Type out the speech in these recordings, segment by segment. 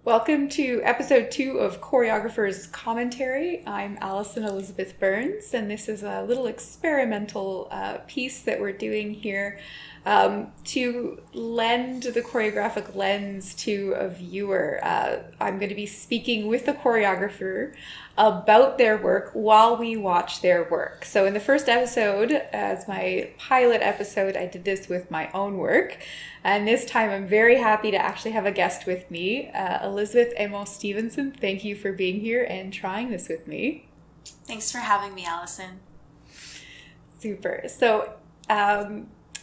Welcome to episode 2 of Choreographer's Commentary. I'm Allison Elizabeth Burns, and this is a little experimental piece that we're doing here to lend the choreographic lens to a viewer. I'm going to be speaking with the choreographer about their work while we watch their work. So in the first episode, as my pilot episode, I did this with my own work. And this time I'm very happy to actually have a guest with me, Elizabeth Emond-Stevenson. Thank you for being here and trying this with me. Thanks for having me, Allison. Super. So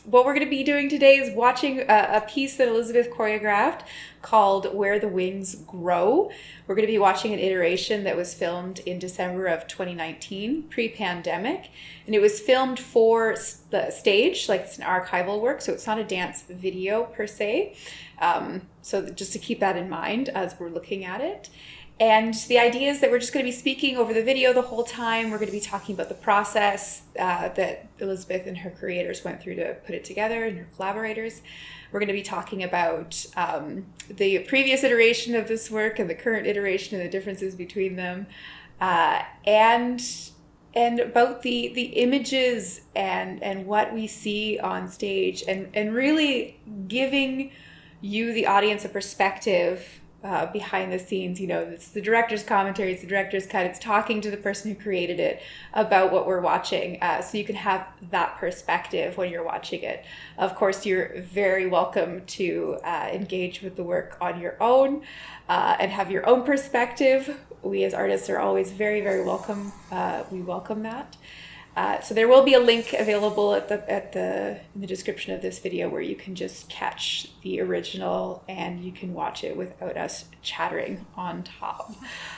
what we're going to be doing today is watching a piece that Elizabeth choreographed called Where the Wings Grow. We're going to be watching an iteration that was filmed in December of 2019, pre-pandemic. And it was filmed for the stage, like it's an archival work, so it's not a dance video per se. So just to keep that in mind as we're looking at it. And the idea is that we're just going to be speaking over the video the whole time. We're going to be talking about the process that Elizabeth and her creators went through to put it together, and her collaborators. We're going to be talking about the previous iteration of this work and the current iteration and the differences between them, and about the images and what we see on stage, and really giving you, the audience, a perspective behind the scenes. You know, it's the director's commentary, it's the director's cut, it's talking to the person who created it about what we're watching, so you can have that perspective when you're watching it. Of course, you're very welcome to engage with the work on your own and have your own perspective. We as artists are always very, very welcome. We welcome that. So there will be a link available in the description of this video where you can just catch the original and you can watch it without us chattering on top.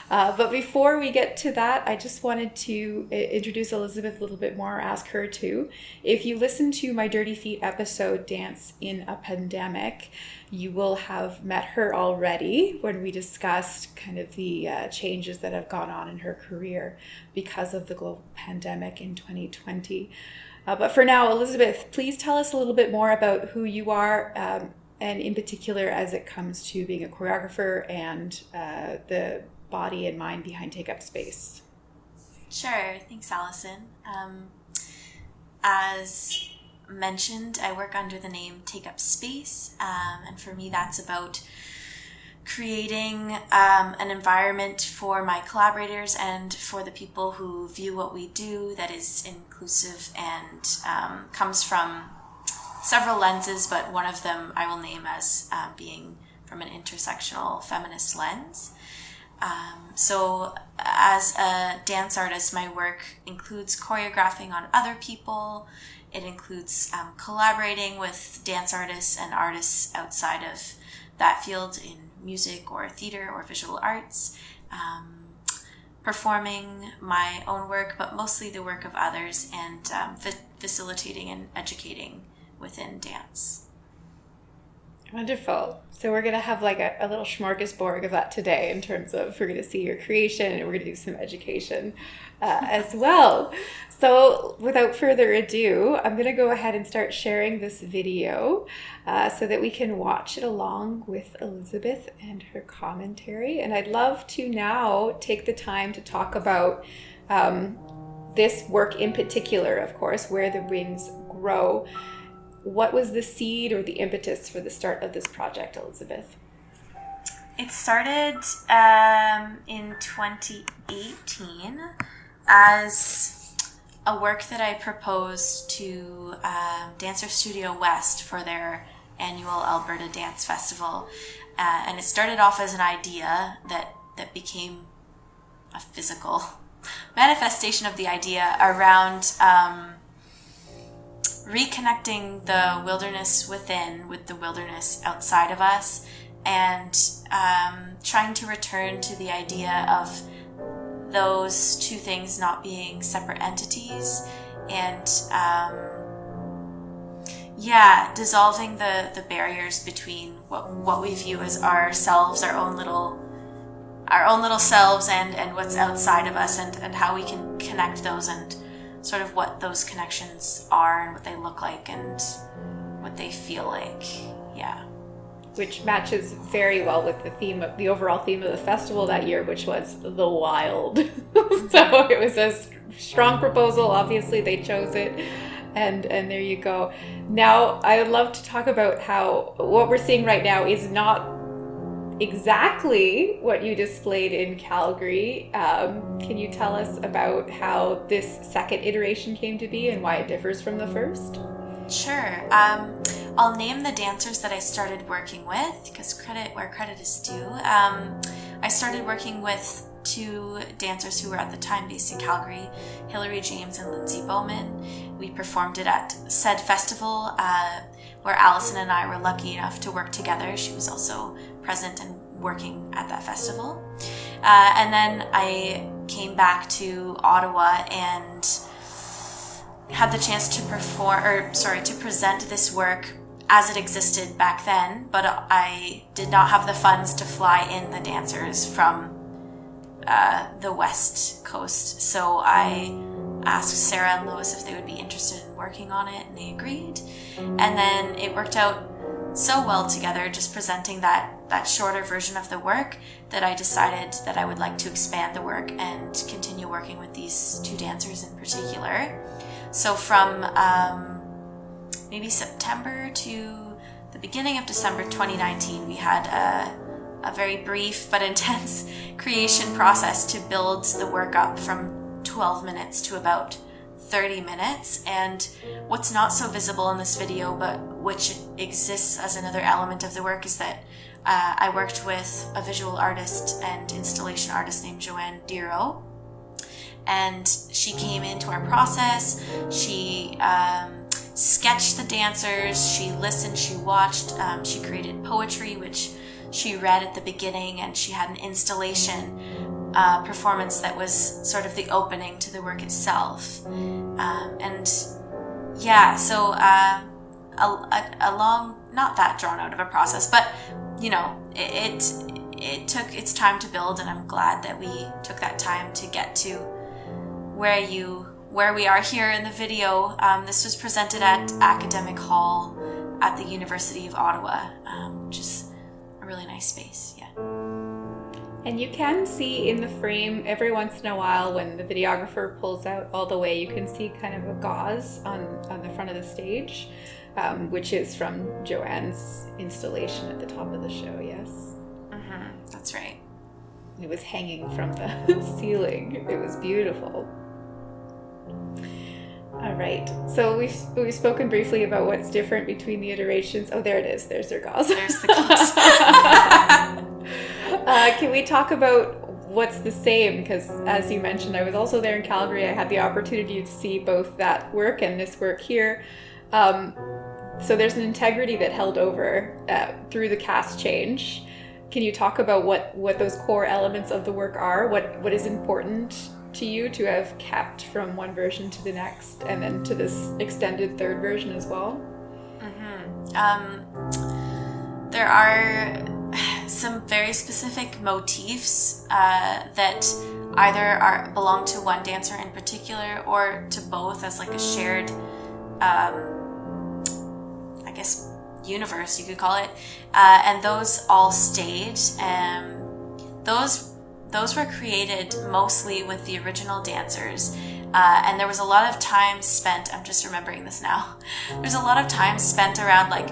But before we get to that, I just wanted to introduce Elizabeth a little bit more, ask her to. If you listen to my Dirty Feet episode, Dance in a Pandemic, you will have met her already when we discussed kind of the changes that have gone on in her career because of the global pandemic in 2020. But for now, Elizabeth, please tell us a little bit more about who you are, and in particular as it comes to being a choreographer and the body and mind behind Take Up Space. Sure. Thanks, Allison. As mentioned, I work under the name Take Up Space, and for me that's about creating an environment for my collaborators and for the people who view what we do that is inclusive and comes from several lenses, but one of them I will name as being from an intersectional feminist lens. So as a dance artist, my work includes choreographing on other people. It includes collaborating with dance artists and artists outside of that field in music or theater or visual arts, performing my own work, but mostly the work of others, and facilitating and educating within dance. Wonderful. So we're going to have like a little smorgasbord of that today in terms of, we're going to see your creation and we're going to do some education as well. So without further ado, I'm going to go ahead and start sharing this video so that we can watch it along with Elizabeth and her commentary. And I'd love to now take the time to talk about this work in particular, of course, Where the Wings Grow. What was the seed or the impetus for the start of this project, Elizabeth? It started in 2018 as a work that I proposed to Dancer Studio West for their annual Alberta Dance Festival. And it started off as an idea that became a physical manifestation of the idea around reconnecting the wilderness within with the wilderness outside of us, and trying to return to the idea of those two things not being separate entities, and dissolving the barriers between what we view as ourselves, our own little selves, and what's outside of us, and how we can connect those, and sort of what those connections are and what they look like and what they feel like. Yeah. which matches very well with the overall theme of the festival that year, which was the wild. So it was a strong proposal. Obviously, they chose it, and there you go. Now, I would love to talk about how what we're seeing right now is not exactly what you displayed in Calgary. Can you tell us about how this second iteration came to be and why it differs from the first? Sure. I'll name the dancers that I started working with, because credit where credit is due. I started working with two dancers who were at the time based in Calgary, Hilary James and Lindsay Bowman. We performed it at said festival, where Allison and I were lucky enough to work together. She was also present and working at that festival. And then I came back to Ottawa and had the chance to present this work as it existed back then, but I did not have the funds to fly in the dancers from the West Coast. So I asked Sarah and Lois if they would be interested in working on it, and they agreed. And then it worked out so well together, just presenting that shorter version of the work, that I decided that I would like to expand the work and continue working with these two dancers in particular. So from maybe September to the beginning of December 2019, we had a very brief but intense creation process to build the work up from 12 minutes to about 30 minutes. And what's not so visible in this video, but which exists as another element of the work, is that I worked with a visual artist and installation artist named Joanne Diro. And she came into our process. She sketched the dancers. She listened. She watched. She created poetry, which she read at the beginning, and she had an installation performance that was sort of the opening to the work itself. So a long, not that drawn out of a process, but it took its time to build, and I'm glad that we took that time to get to where we are here in the video. This was presented at Academic Hall at the University of Ottawa, which is a really nice space. Yeah. And you can see in the frame every once in a while, when the videographer pulls out all the way, you can see kind of a gauze on the front of the stage, which is from Joanne's installation at the top of the show. Yes. Mm-hmm. That's right. It was hanging from the ceiling. It was beautiful. All right. So we've spoken briefly about what's different between the iterations. Oh, there it is. There's their gauze. There's the gauze. Can we talk about what's the same? Because as you mentioned, I was also there in Calgary. I had the opportunity to see both that work and this work here. So there's an integrity that held over through the cast change. Can you talk about what those core elements of the work are? What is important to you to have kept from one version to the next, and then to this extended third version as well? There are some very specific motifs that either belong to one dancer in particular, or to both as like a shared, universe, you could call it. And those all stayed. Those were created mostly with the original dancers. And there was a lot of time spent, I'm just remembering this now, there's a lot of time spent around like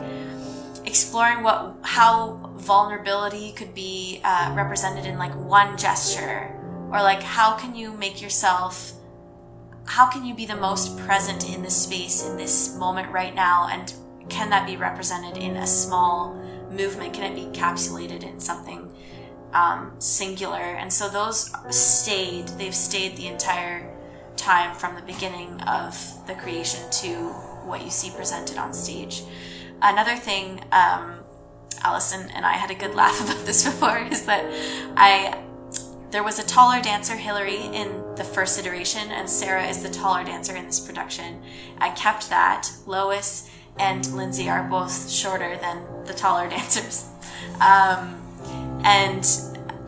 exploring how vulnerability could be represented in like one gesture, or like how can you be the most present in this space, in this moment right now, and can that be represented in a small movement? Can it be encapsulated in something singular? And so those they've stayed the entire time from the beginning of the creation to what you see presented on stage. Another thing, Allison and I had a good laugh about this before, is that there was a taller dancer, Hilary, in the first iteration, and Sarah is the taller dancer in this production. I kept that. Lois and Lindsay are both shorter than the taller dancers. And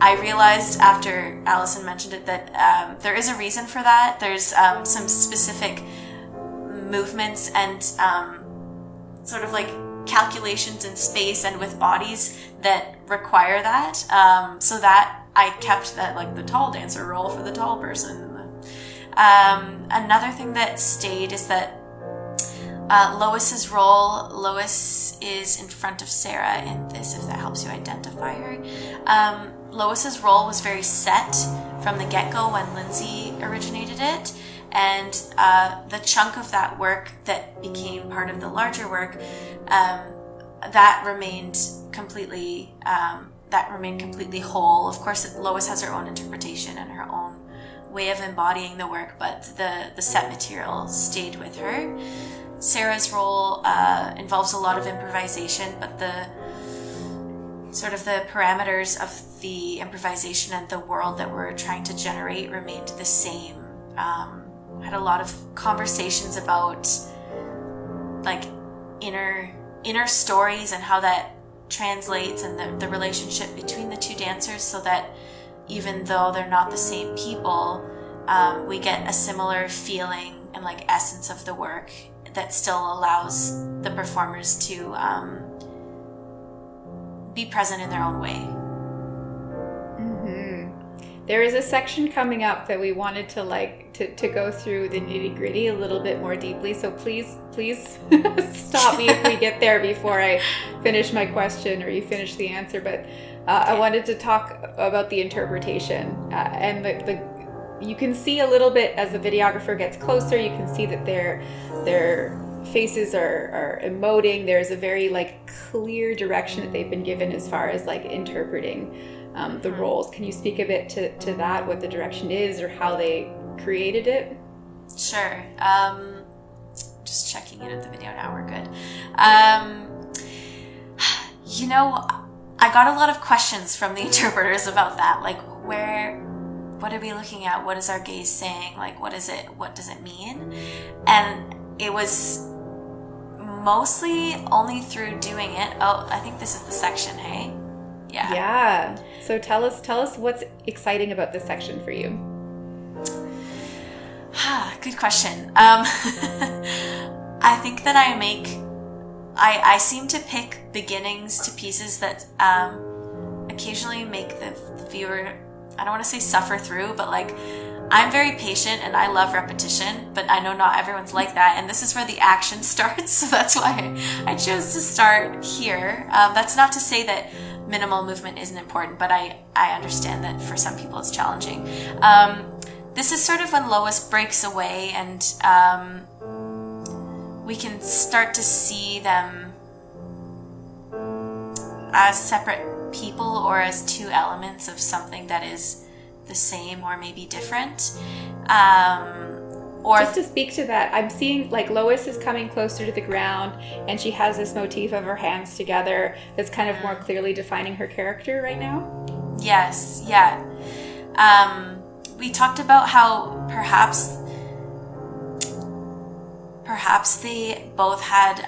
I realized after Allison mentioned it that there is a reason for that. There's some specific movements and sort of like calculations in space and with bodies that require that. So that I kept that, like, the tall dancer role for the tall person. Another thing that stayed is that Lois's role, Lois is in front of Sarah in this, if that helps you identify her. Lois's role was very set from the get-go when Lindsay originated it, and the chunk of that work that became part of the larger work, that remained completely whole. Of course, Lois has her own interpretation and her own way of embodying the work, but the set material stayed with her. Sarah's role involves a lot of improvisation, but the sort of the parameters of the improvisation and the world that we're trying to generate remained the same. Had a lot of conversations about, like, inner stories and how that translates, and the relationship between the two dancers, so that even though they're not the same people, we get a similar feeling and, like, essence of the work that still allows the performers to be present in their own way. There is a section coming up that we wanted to go through the nitty-gritty a little bit more deeply. So please stop me if we get there before I finish my question or you finish the answer. But I wanted to talk about the interpretation and the you can see a little bit as the videographer gets closer. You can see that their faces are emoting. There's a very, like, clear direction that they've been given as far as, like, interpreting the roles. Can you speak a bit to that, what the direction is or how they created it? Sure. Just checking in at the video now. We're good. I got a lot of questions from the interpreters about that. Like, what are we looking at? What is our gaze saying? Like, what is it? What does it mean? And it was mostly only through doing it. Oh, I think this is the section, hey? Yeah. So tell us what's exciting about this section for you. Good question. I think that I seem to pick beginnings to pieces that occasionally make the viewer, I don't want to say suffer through, but, like, I'm very patient and I love repetition, but I know not everyone's like that. And this is where the action starts. So that's why I chose to start here. That's not to say that minimal movement isn't important, but I understand that for some people it's challenging. This is sort of when Lois breaks away and we can start to see them as separate people or as two elements of something that is the same or maybe different. Or just to speak to that, I'm seeing, like, Lois is coming closer to the ground and she has this motif of her hands together that's kind of more clearly defining her character right now. Yes, yeah. We talked about how perhaps they both had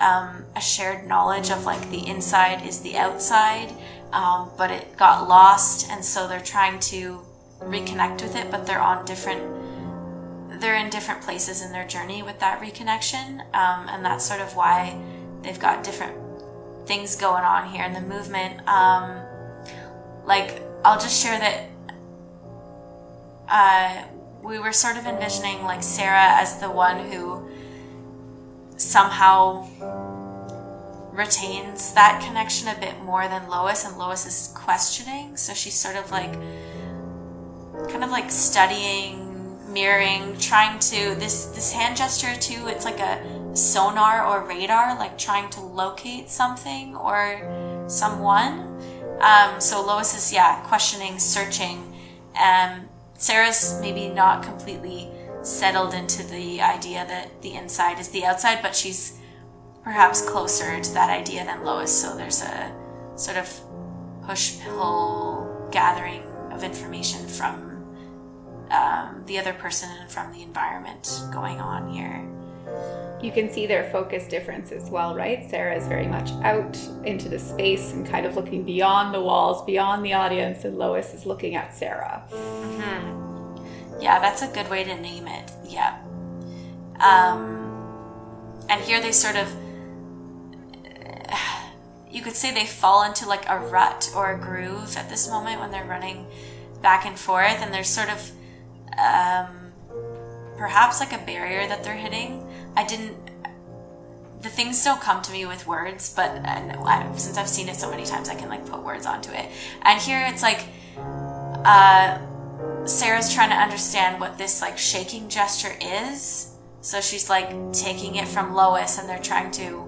a shared knowledge of, like, the inside is the outside, but it got lost, and so they're trying to reconnect with it, but they're in different places in their journey with that reconnection, and that's sort of why they've got different things going on here in the movement. Like, I'll just share that we were sort of envisioning, like, Sarah as the one who somehow retains that connection a bit more than Lois, and Lois is questioning, so she's sort of like kind of like studying, mirroring, trying to this hand gesture too, it's like a sonar or radar, like trying to locate something or someone. So Lois is questioning, searching, Sarah's maybe not completely settled into the idea that the inside is the outside, but she's perhaps closer to that idea than Lois, so there's a sort of push-pull gathering of information from the other person and from the environment going on here. You can see their focus difference as well, right? Sarah is very much out into the space and kind of looking beyond the walls, beyond the audience, and Lois is looking at Sarah. Mm-hmm. Yeah, that's a good way to name it. Yeah. And here they sort of you could say they fall into like a rut or a groove at this moment when they're running back and forth, and there's sort of perhaps like a barrier that they're hitting. The things don't come to me with words, but since I've seen it so many times, I can like put words onto it. And here it's like Sarah's trying to understand what this like shaking gesture is. So she's like taking it from Lois, and they're trying to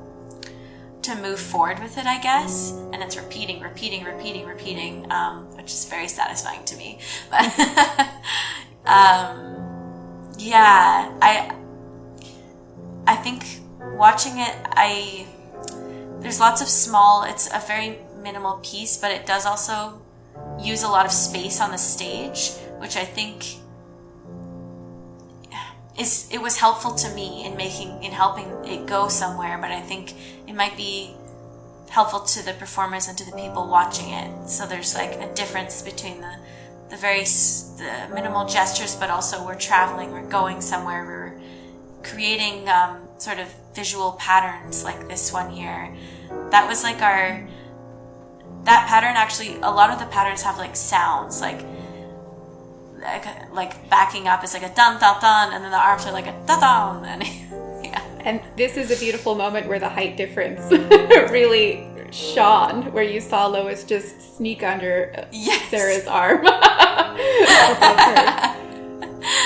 move forward with it, I guess. And it's repeating, which is very satisfying to me. But yeah, I think watching it, there's lots of small, it's a very minimal piece, but it does also use a lot of space on the stage, which I think it was helpful to me in helping it go somewhere, but I think it might be helpful to the performers and to the people watching it. So there's like a difference between the minimal gestures, but also we're traveling, we're going somewhere, we're creating sort of visual patterns like this one here. That was like that pattern, actually a lot of the patterns have like sounds, like backing up is like a dun dun dun, and then the arms are like a dun dun, and yeah. And this is a beautiful moment where the height difference really shone, where you saw Lois just sneak under Sarah's arm.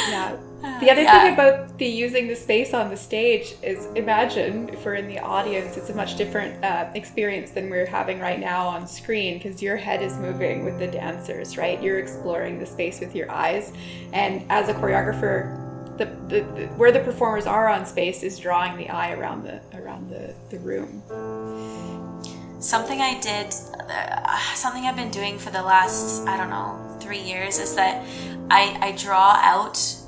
Yeah. The other thing about using the space on the stage is, imagine if we're in the audience, it's a much different experience than we're having right now on screen, because your head is moving with the dancers, right? You're exploring the space with your eyes. And as a choreographer, where the performers are on space is drawing the eye around the room. Something I've been doing for the last, 3 years is that I draw out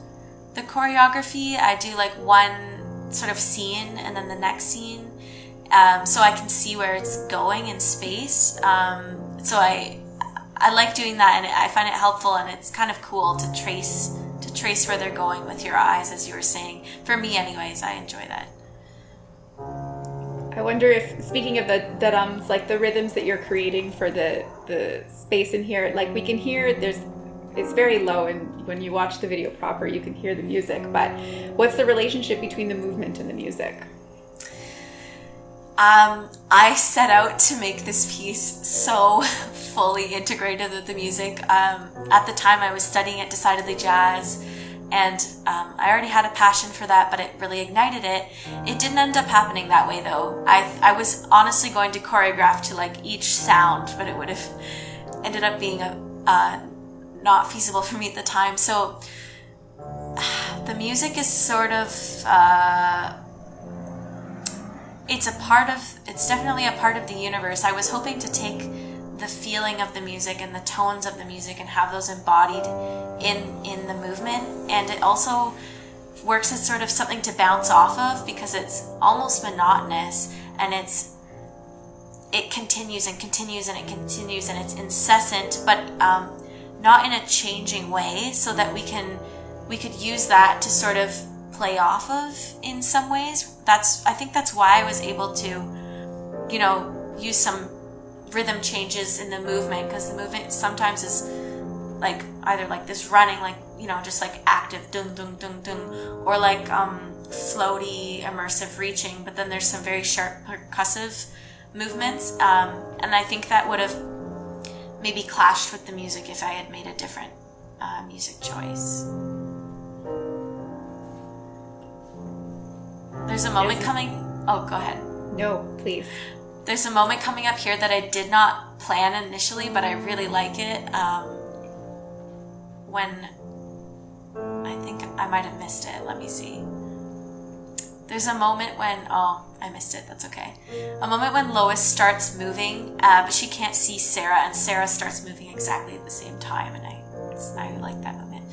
the choreography. I do like one sort of scene and then the next scene, so I can see where it's going in space. So I like doing that, and I find it helpful, and it's kind of cool to trace where they're going with your eyes, as you were saying. For me anyways, I enjoy that. I wonder if, speaking of the like the rhythms that you're creating for the space in here, like we can hear it's very low, and when you watch the video proper, you can hear the music, but what's the relationship between the movement and the music? I set out to make this piece so fully integrated with the music. At the time I was studying at Decidedly Jazz, and I already had a passion for that, but it really ignited it. It didn't end up happening that way though. I was honestly going to choreograph to like each sound, but it would have ended up being not feasible for me at the time. So the music is sort of it's definitely a part of the universe. I was hoping to take the feeling of the music and the tones of the music and have those embodied in the movement, and it also works as sort of something to bounce off of, because it's almost monotonous, and it continues and continues and it continues, and it's incessant, but not in a changing way, so that we could use that to sort of play off of in some ways. I think that's why I was able to, use some rhythm changes in the movement, because the movement sometimes is like either like this running, like, just like active dun dun dun dun, or like floaty immersive reaching, but then there's some very sharp percussive movements, and I think that would have maybe clashed with the music if I had made a different music choice. There's a moment coming. Oh, go ahead. No, please. There's a moment coming up here that I did not plan initially, but I really like it. When I think I might have missed it. Let me see. There's a moment when, I missed it. That's okay. A moment when Lois starts moving, but she can't see Sarah, and Sarah starts moving exactly at the same time, and I like that moment.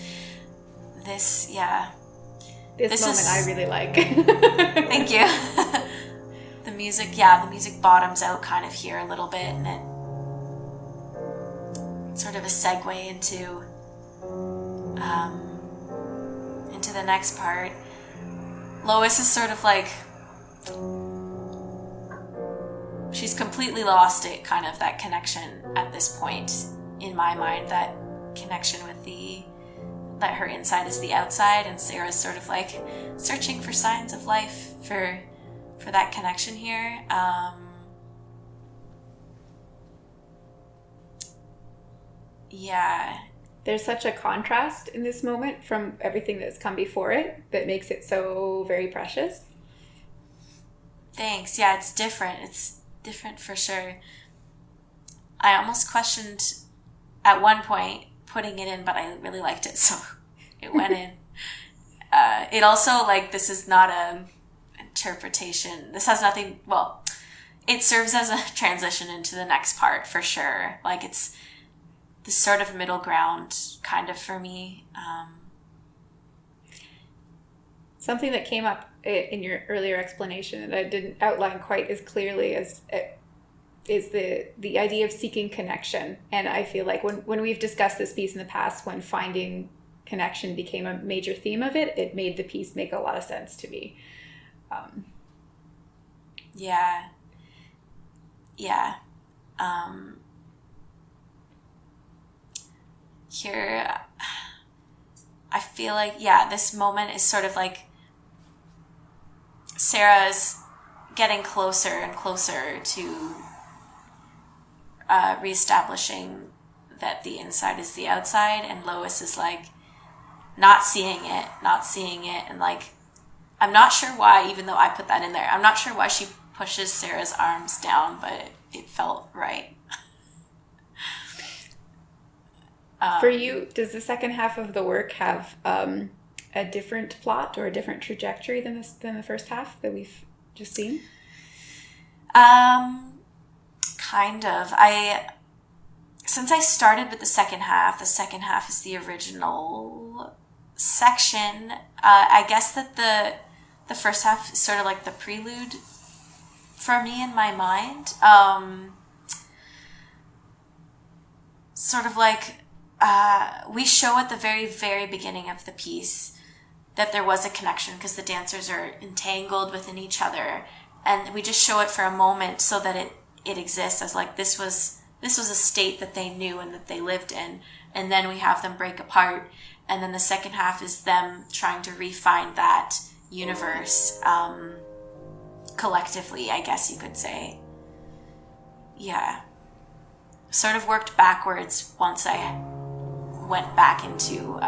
This moment I really like. Thank you. The music bottoms out kind of here a little bit, and it's sort of a segue into the next part. Lois is sort of like she's completely lost it, kind of, that connection at this point in my mind, that connection with that her inside is the outside, and Sarah's sort of like searching for signs of life for that connection here. Yeah. There's such a contrast in this moment from everything that's come before it that makes it so very precious. Thanks. Yeah, it's different. It's different for sure. I almost questioned at one point putting it in, but I really liked it, so it went in. It also, like, this is not a interpretation. This has nothing, well, it serves as a transition into the next part for sure. Like, it's this sort of middle ground kind of for me. Something that came up in your earlier explanation that I didn't outline quite as clearly as is the idea of seeking connection. And I feel like when we've discussed this piece in the past, when finding connection became a major theme of it, it made the piece make a lot of sense to me. Yeah. Here, I feel like, this moment is sort of like Sarah's getting closer and closer to reestablishing that the inside is the outside, and Lois is like not seeing it, and like, I'm not sure why, even though I put that in there, I'm not sure why she pushes Sarah's arms down, but it felt right. For you, does the second half of the work have a different plot or a different trajectory than the first half that we've just seen? Kind of. Since I started with the second half is the original section. I guess that the first half is sort of like the prelude for me in my mind. Sort of like, we show at the very, very beginning of the piece that there was a connection because the dancers are entangled within each other, and we just show it for a moment so that it exists as like this was a state that they knew and that they lived in, and then we have them break apart, and then the second half is them trying to refine that universe collectively, I guess you could say. Yeah. Sort of worked backwards once I went back into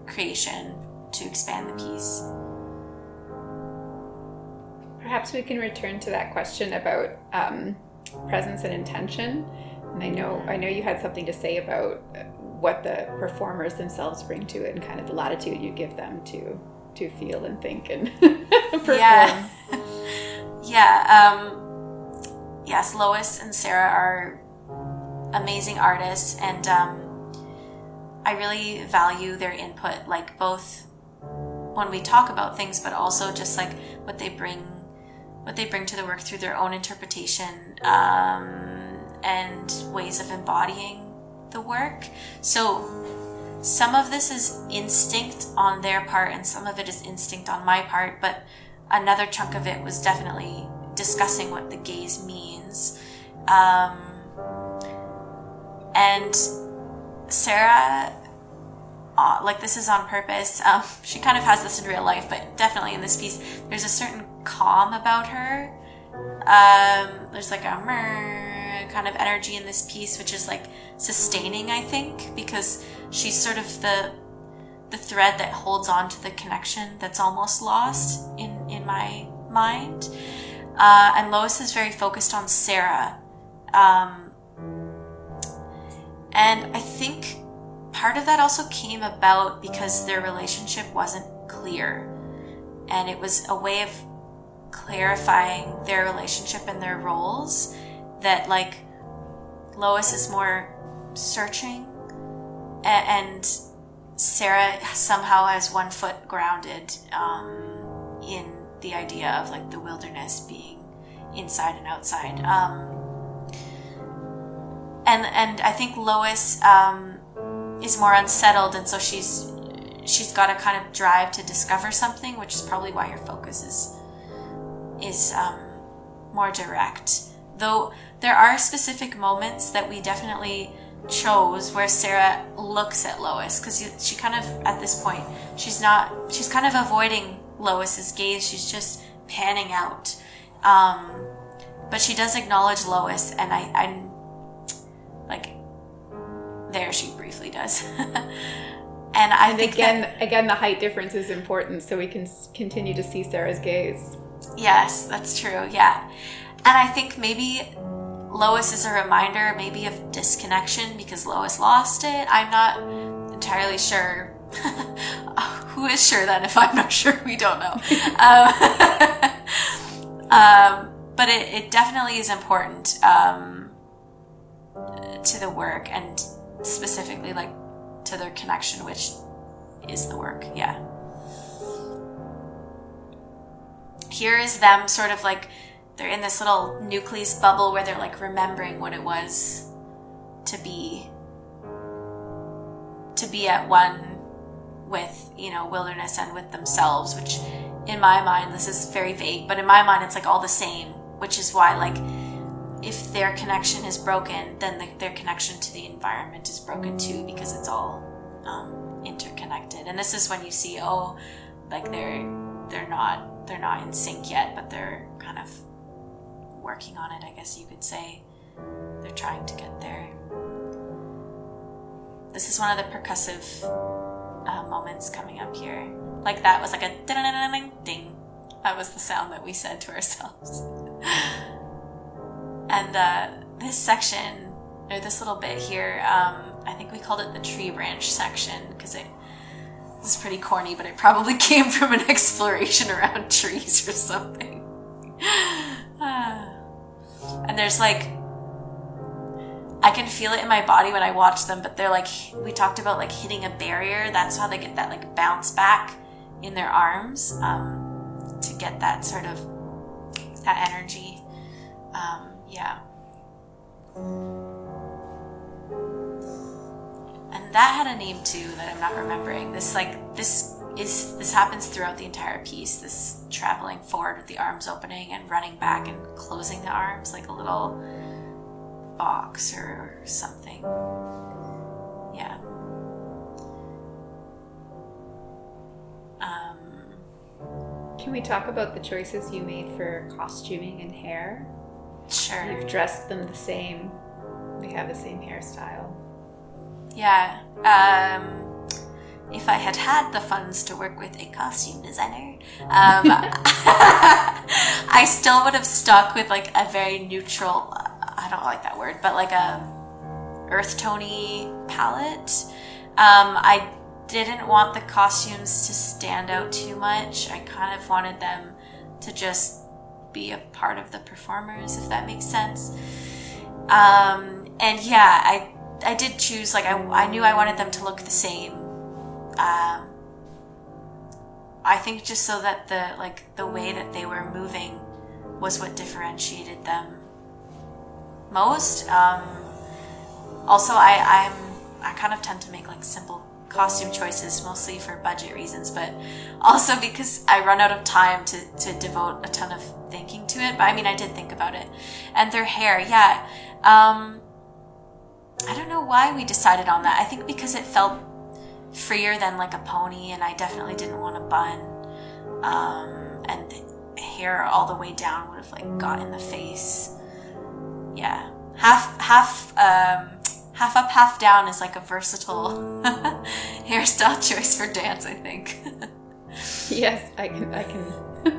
creation to expand the piece. Perhaps we can return to that question about presence and intention. And I know you had something to say about what the performers themselves bring to it and kind of the latitude you give them to feel and think and perform. Yes, Lois and Sarah are amazing artists, and I really value their input, like both when we talk about things, but also just like what they bring to the work through their own interpretation and ways of embodying the work. So some of this is instinct on their part and some of it is instinct on my part, but another chunk of it was definitely discussing what the gaze means. And Sarah, like, this is on purpose. She kind of has this in real life, but definitely in this piece, there's a certain calm about her. There's like a kind of energy in this piece, which is like sustaining, I think, because she's sort of the thread that holds on to the connection that's almost lost in my mind. And Lois is very focused on Sarah. And I think part of that also came about because their relationship wasn't clear. And it was a way of clarifying their relationship and their roles, that like Lois is more searching and Sarah somehow has one foot grounded in the idea of like the wilderness being inside and outside. And I think Lois is more unsettled, and so she's got a kind of drive to discover something, which is probably why her focus is more direct. though there are specific moments that we definitely chose where Sarah looks at Lois, because she kind of, at this point, she's kind of avoiding Lois's gaze. She's just panning out. But she does acknowledge Lois, and I'm like, there she briefly does. And think again, the height difference is important, so we can continue to see Sarah's gaze. Yes, that's true. Yeah. And I think maybe Lois is a reminder maybe of disconnection because Lois lost it. I'm not entirely sure. Who is sure then? If I'm not sure, we don't know. But it definitely is important to the work, and specifically like to their connection, which is the work. Yeah. Here is them sort of like, they're in this little nucleus bubble where they're like remembering what it was to be at one with, wilderness and with themselves, which in my mind, this is very vague, but in my mind, it's like all the same, which is why, like, if their connection is broken, then their connection to the environment is broken too, because it's all interconnected. And this is when you see, like they're not in sync yet, but they're kind of working on it, I guess you could say. They're trying to get there. This is one of the percussive moments coming up here. Like that was like a ding, ding. That was the sound that we said to ourselves. And this section, or this little bit here, I think we called it the tree branch section because it was pretty corny, but it probably came from an exploration around trees or something. And there's like, I can feel it in my body when I watch them, but they're like, we talked about like hitting a barrier. That's how they get that like bounce back in their arms to get that sort of, that energy. Yeah. And that had a name too that I'm not remembering. This happens throughout the entire piece, this traveling forward with the arms opening and running back and closing the arms like a little box or something. Yeah. Can we talk about the choices you made for costuming and hair? Sure. You've dressed them the same. They have the same hairstyle. Yeah. If I had had the funds to work with a costume designer, I still would have stuck with like a very neutral, I don't like that word, but like a earth tony palette. I didn't want the costumes to stand out too much. I kind of wanted them to just be a part of the performers, if that makes sense. And yeah, I did choose, like, I knew I wanted them to look the same. I think just so that the way that they were moving was what differentiated them most. Also, I kind of tend to make like simple costume choices, mostly for budget reasons, but also because I run out of time to devote a ton of thinking to it. But I mean, I did think about it. And their hair, yeah. I don't know why we decided on that. I think because it felt freer than like a pony, and I definitely didn't want a bun. And the hair all the way down would have like got in the face. Yeah. Half up, half down is like a versatile hairstyle choice for dance, I think. Yes, I can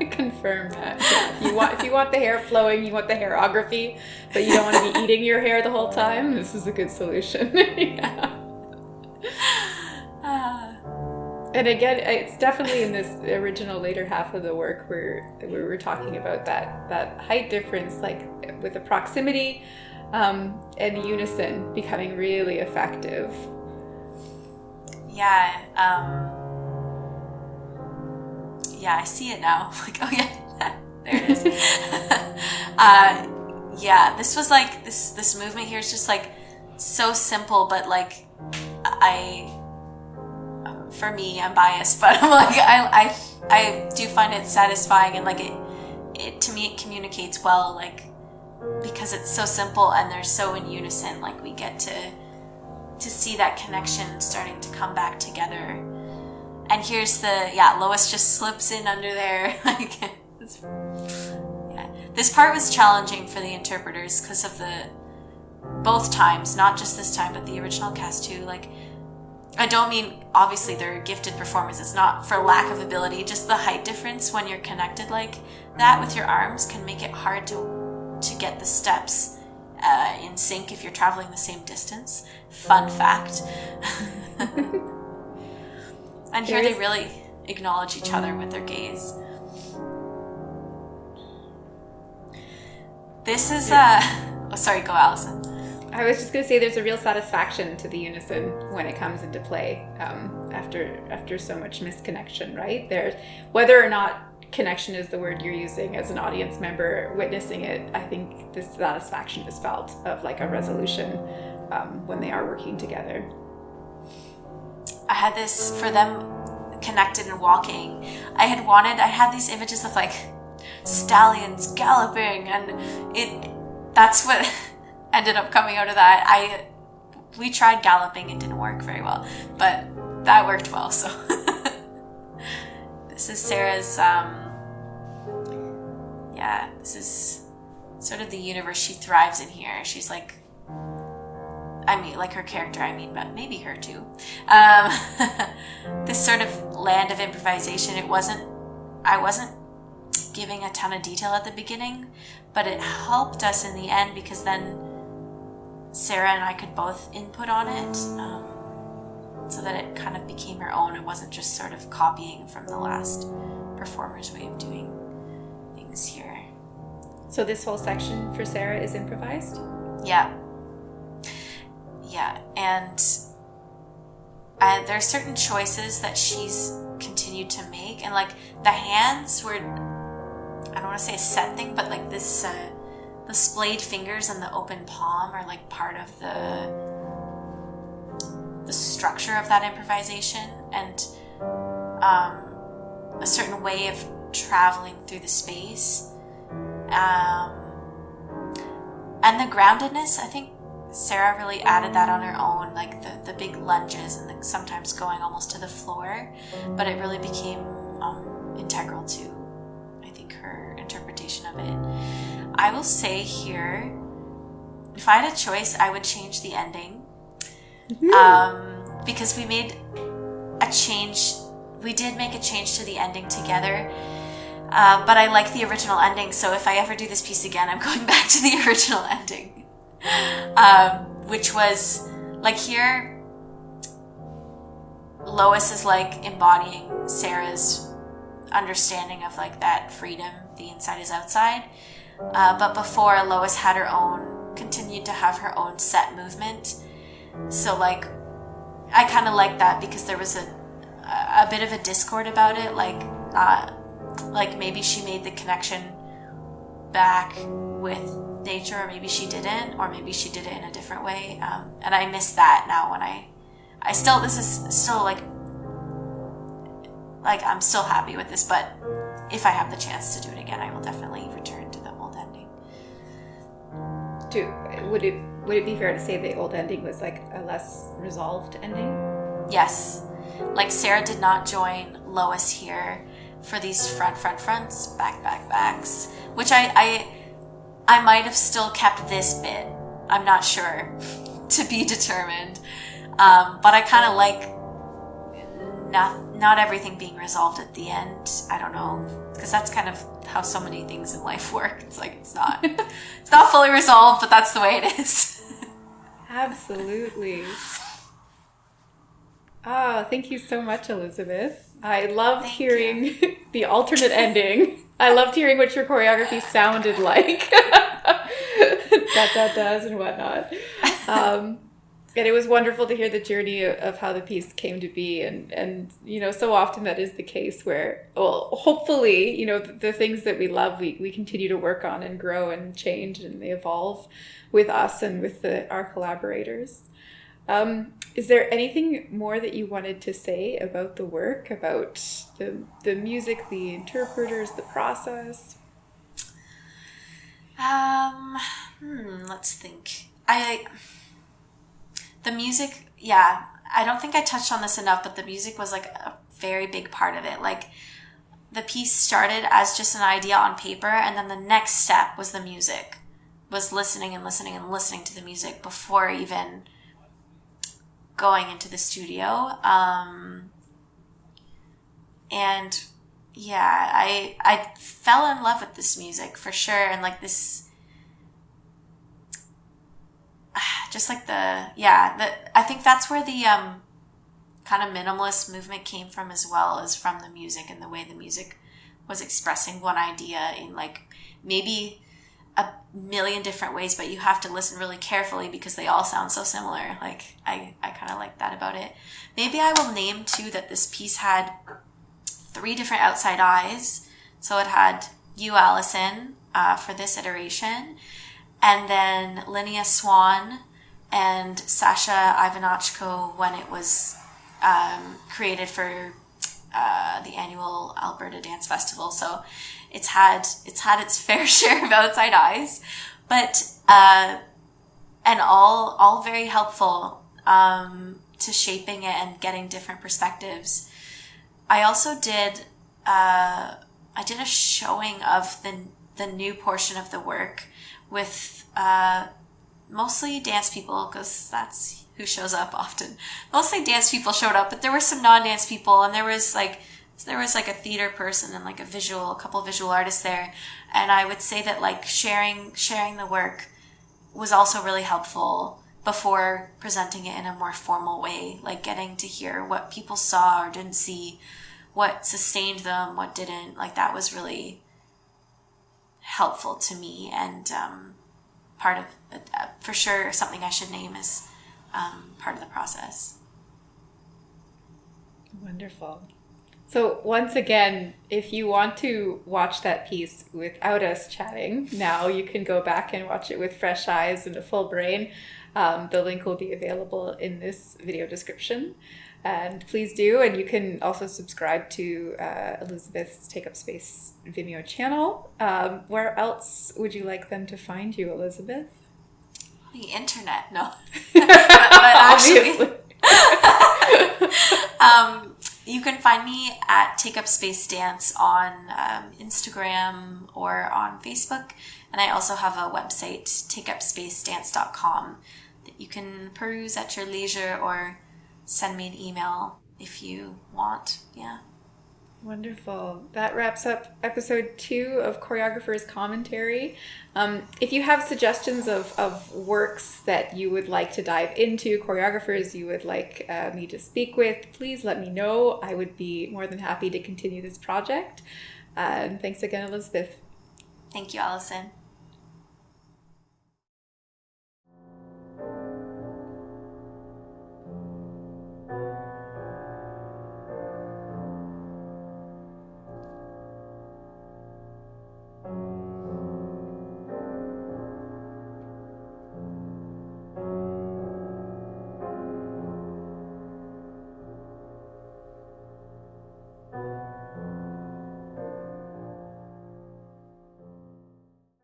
confirm that. Yeah. If you want the hair flowing, you want the hairography, but you don't want to be eating your hair the whole time, this is a good solution. Yeah. And again, it's definitely in this original later half of the work where we were talking about that height difference, like with the proximity and the unison becoming really effective. Yeah. Yeah, I see it now. Like, oh yeah, there it is. Yeah, this was like, this movement here is just like so simple, but like for me, I'm biased, but I'm like, I do find it satisfying, and like it to me, it communicates well, like because it's so simple and they're so in unison, like we get to see that connection starting to come back together. And here's Lois just slips in under there. This part was challenging for the interpreters because of both times, not just this time, but the original cast too. Like, I don't mean, obviously they're gifted performers. It's not for lack of ability, just the height difference when you're connected like that with your arms can make it hard to get the steps in sync if you're traveling the same distance. Fun fact. And here they really acknowledge each other with their gaze. This is oh, sorry, go Allison. I was just going to say there's a real satisfaction to the unison when it comes into play after so much misconnection, right? Whether or not connection is the word you're using as an audience member witnessing it, I think this satisfaction is felt of like a resolution when they are working together. I had this for them connected and walking. I had these images of like stallions galloping, and that's what ended up coming out of that. We tried galloping, it didn't work very well, but that worked well. So this is Sarah's this is sort of the universe she thrives in here. She's like, I mean, like her character, but maybe her too. This sort of land of improvisation. I wasn't giving a ton of detail at the beginning, but it helped us in the end because then Sarah and I could both input on it, so that it kind of became her own. It wasn't just sort of copying from the last performer's way of doing things here. So this whole section for Sarah is improvised? Yeah, and there are certain choices that she's continued to make, and like the hands were, I don't want to say a set thing, but like this the splayed fingers and the open palm are like part of the structure of that improvisation, and a certain way of traveling through the space, and the groundedness. I think Sarah really added that on her own, like the big lunges and sometimes going almost to the floor, but it really became integral to, I think, her interpretation of it. I will say here, if I had a choice, I would change the ending, because we made a change. We did make a change to the ending together, but I like the original ending, so if I ever do this piece again, I'm going back to the original ending. Which was like here Lois is like embodying Sarah's understanding of like that freedom, the inside is outside, but before Lois had continued to have her own set movement. So like I kind of like that because there was a bit of a discord about it, like maybe she made the connection back with nature, or maybe she didn't, or maybe she did it in a different way, and I miss that now when this is still like I'm still happy with this, but if I have the chance to do it again, I will definitely return to the old ending. Would it be fair to say the old ending was like a less resolved ending? Yes, like Sarah did not join Lois here for these fronts, backs, which I might have still kept this bit. I'm not sure, to be determined. But I kind of like not everything being resolved at the end. I don't know, because that's kind of how so many things in life work. It's like it's not fully resolved, but that's the way it is. Absolutely. Oh, thank you so much, Elizabeth. I loved hearing the alternate ending. I loved hearing what your choreography sounded like. Da-da-das and whatnot. And it was wonderful to hear the journey of how the piece came to be. And so often that is the case where, well, hopefully, the things that we love, we continue to work on and grow and change, and they evolve with us and with our collaborators. Is there anything more that you wanted to say about the work, about the music, the interpreters, the process? Let's think. The music, yeah, I don't think I touched on this enough, but the music was like a very big part of it. Like the piece started as just an idea on paper, and then the next step was the music, was listening and listening and listening to the music before even going into the studio. And yeah, I fell in love with this music for sure. And like this, just like I think that's where the kind of minimalist movement came from as well, as from the music and the way the music was expressing one idea in like maybe a million different ways, but you have to listen really carefully because they all sound so similar. Like I kind of like that about it. Maybe I will name too that this piece had 3 different outside eyes. So it had you, Allison, for this iteration, and then Linnea, Swan, and Sasha, Ivanochko when it was created for the annual Alberta Dance Festival. So it's had its fair share of outside eyes, but and all very helpful to shaping it and getting different perspectives. I also did a showing of the new portion of the work with mostly dance people, because that's who shows up often. Mostly dance people showed up, but there were some non-dance people, and there was like a theater person and like a couple of visual artists there. And I would say that like sharing the work was also really helpful before presenting it in a more formal way, like getting to hear what people saw or didn't see, what sustained them, what didn't. Like that was really helpful to me, and part of for sure something I should name as part of the process. Wonderful. So once again, if you want to watch that piece without us chatting, now you can go back and watch it with fresh eyes and a full brain. The link will be available in this video description. And please do. And you can also subscribe to Elizabeth's Take Up Space Vimeo channel. Where else would you like them to find you, Elizabeth? The internet, no. but actually, you can find me at Take Up Space Dance on Instagram or on Facebook. And I also have a website, takeupspacedance.com, that you can peruse at your leisure or send me an email if you want. Yeah. Wonderful. That wraps up episode 2 of Choreographer's Commentary. If you have suggestions of works that you would like to dive into, choreographers you would like me to speak with, please let me know. I would be more than happy to continue this project. And thanks again, Elizabeth. Thank you, Allison.